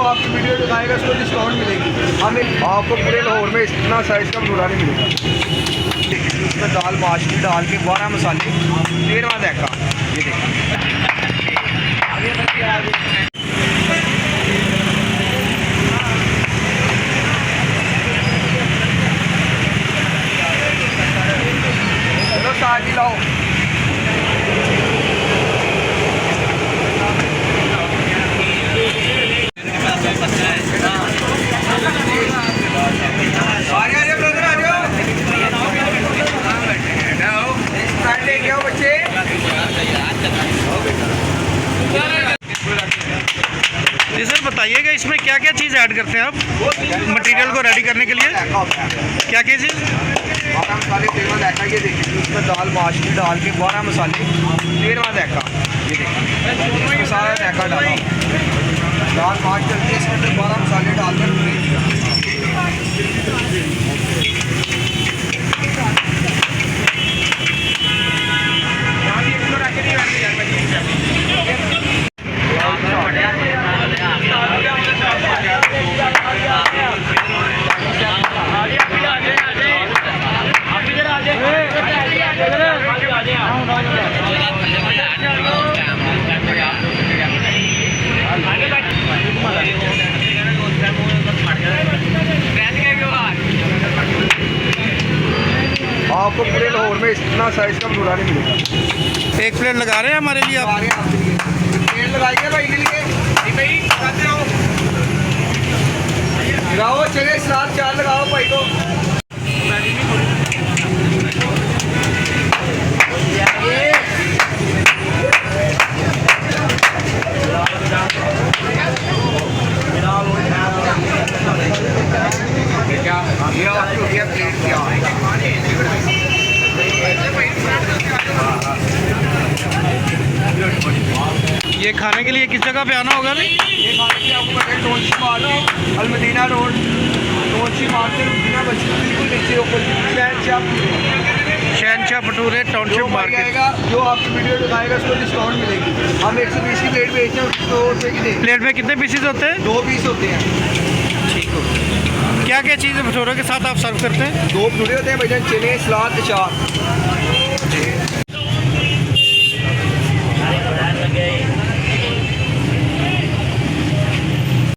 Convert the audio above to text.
आपकी वीडियो दिखाएगा उसको डिस्काउंट मिलेगी। हमें आपको पूरे लाहौर में इतना साइज़ का भटूरा नहीं मिलेगा। उसमें दाल माशगी डाल के 12 मसाले 13वां देखा। ये देखिए चलो ताजी लाओ। जी सर बताइएगा इसमें क्या क्या चीज़ ऐड करते हैं आप मटेरियल को रेडी करने के लिए? क्या क्या चीज़? 12 मसाले 13वां देखा। ये देखिए उसमें दाल माशगी डाल के 12 मसाले 13वां देखा। ये देखिए सारा देखा डाला दाल माश करके इसके अंदर 12 मसाले डालकर आपको पूरे लाहौर में इतना साइज़ का भटूरा नहीं मिलेगा। एक प्लेट लगा रहे हैं हमारे लिए आप? प्लेट लगाइए भाई के लिए। भाई लगाओ चले सलाद 4 लगाओ भाई को। ये खाने के लिए किस जगह पे आना होगा? ये खाने के लिए आपको पता है टोनशी मार्ट अलमदीना रोड टोनशी मार्ट से बिल्कुल नीचे ऊपर शहनशाह भटूरे टाउनशिप मार्केट। आएगा जो आपकी वीडियो दिखाएगा उसको डिस्काउंट मिलेगी। हम 120 की प्लेट बेचते हैं 100 रुपये की देंगे। प्लेट में कितने पीसेज होते हैं? 2 पीस होते हैं। ठीक हो। क्या क्या चीज़ें भटूरे के साथ आप सर्व करते हैं? 2 भटूरे होते हैं भाईजान, चने सलाद अचार।